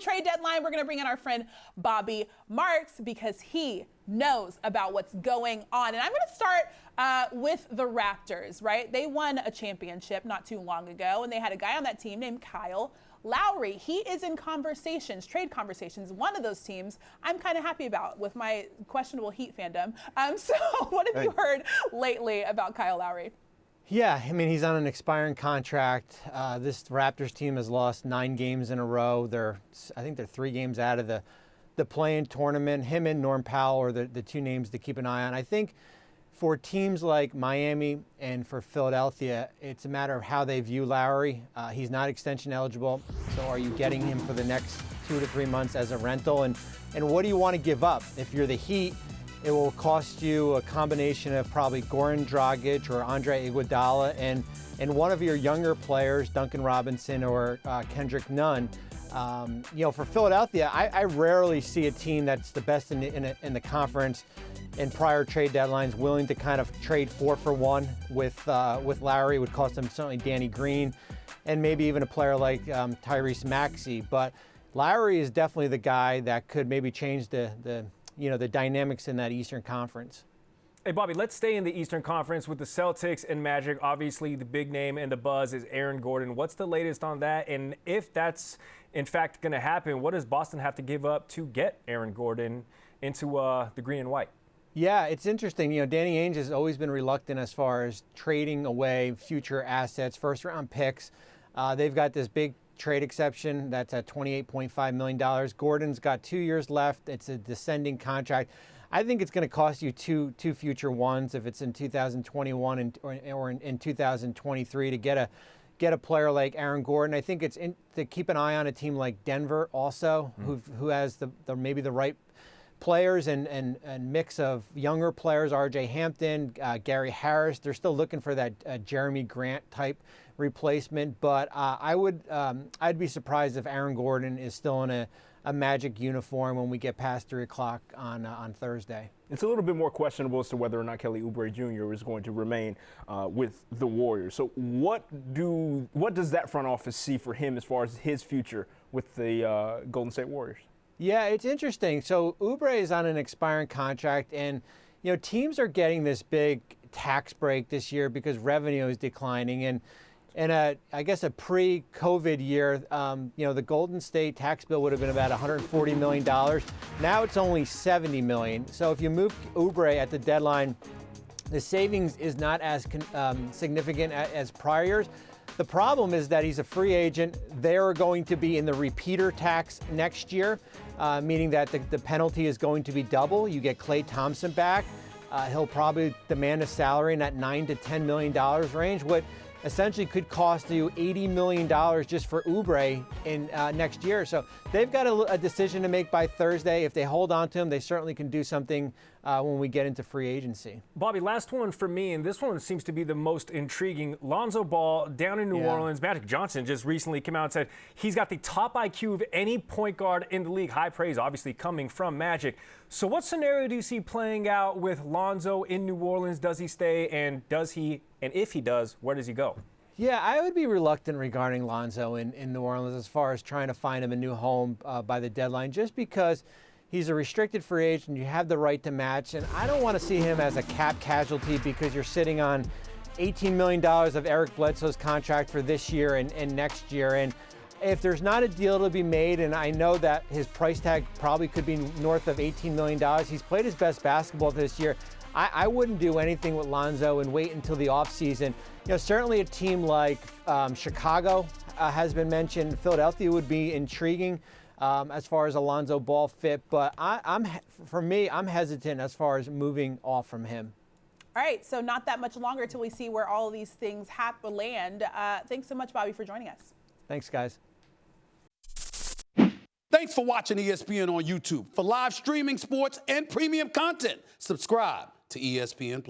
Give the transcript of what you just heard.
trade deadline, we're going to bring in our friend Bobby Marks because he knows about what's going on. And I'm going to start with the Raptors, right? They won a championship not too long ago, and they had a guy on that team named Kyle Lowry. He is in conversations, trade conversations, one of those teams I'm kind of happy about with my questionable Heat fandom. So what have you heard lately about Kyle Lowry? Yeah, I mean, he's on an expiring contract. This Raptors team has lost 9 games in a row. I think they're 3 games out of the play-in tournament. Him and Norm Powell are the 2 names to keep an eye on. I think for teams like Miami and for Philadelphia, it's a matter of how they view Lowry. He's not extension eligible, so are you getting him for the next 2 to 3 months as a rental? And what do you want to give up? If you're the Heat, it will cost you a combination of probably Goran Dragic or Andre Iguodala and one of your younger players, Duncan Robinson or Kendrick Nunn. For Philadelphia, I rarely see a team that's the best in the conference in prior trade deadlines willing to kind of trade 4 for 1 with Lowry. It would cost them certainly Danny Green and maybe even a player like Tyrese Maxey. But Lowry is definitely the guy that could maybe change the dynamics in that Eastern Conference. Hey, Bobby, let's stay in the Eastern Conference with the Celtics and Magic. Obviously, the big name and the buzz is Aaron Gordon. What's the latest on that? And if that's, in fact, going to happen, what does Boston have to give up to get Aaron Gordon into the green and white? Yeah, it's interesting. Danny Ainge has always been reluctant as far as trading away future assets, first-round picks. They've got this big trade exception that's at $28.5 million. Gordon's got 2 years left. It's a descending contract. I think it's going to cost you two future ones if it's in 2021 or in 2023 to get a player like Aaron Gordon. I think it's to keep an eye on a team like Denver also, who has maybe the right players and mix of younger players, R.J. Hampton, Gary Harris. They're still looking for that Jeremy Grant type replacement, but I'd be surprised if Aaron Gordon is still in a Magic uniform when we get past 3 o'clock on Thursday. It's a little bit more questionable as to whether or not Kelly Oubre Jr. is going to remain with the Warriors. So what does that front office see for him as far as his future with the Golden State Warriors? Yeah, it's interesting. So Oubre is on an expiring contract, and teams are getting this big tax break this year because revenue is declining. And I guess a pre-COVID year, the Golden State tax bill would have been about $140 million. Now it's only $70 million. So if you move Oubre at the deadline, the savings is not as significant as prior years. The problem is that he's a free agent. They're going to be in the repeater tax next year, meaning that the penalty is going to be double. You get Klay Thompson back. He'll probably demand a salary in that $9 to $10 million range, what essentially could cost you $80 million just for Oubre in next year. So they've got a decision to make by Thursday. If they hold on to him, they certainly can do something when we get into free agency. Bobby, last one for me, and this one seems to be the most intriguing. Lonzo Ball down in New Orleans. Magic Johnson just recently came out and said he's got the top IQ of any point guard in the league. High praise, obviously, coming from Magic. So what scenario do you see playing out with Lonzo in New Orleans? Does he stay, and if he does, where does he go? Yeah, I would be reluctant regarding Lonzo in New Orleans as far as trying to find him a new home by the deadline, just because he's a restricted free agent. You have the right to match, and I don't want to see him as a cap casualty because you're sitting on $18 million of Eric Bledsoe's contract for this year and next year. And if there's not a deal to be made, and I know that his price tag probably could be north of $18 million, he's played his best basketball this year. I wouldn't do anything with Lonzo and wait until the offseason. Certainly a team like Chicago has been mentioned. Philadelphia would be intriguing as far as a Lonzo Ball fit, but I'm hesitant as far as moving off from him. All right, so not that much longer till we see where all of these things land. Thanks so much, Bobby, for joining us. Thanks, guys. Thanks for watching ESPN on YouTube. For live streaming, sports, and premium content, subscribe to ESPN+.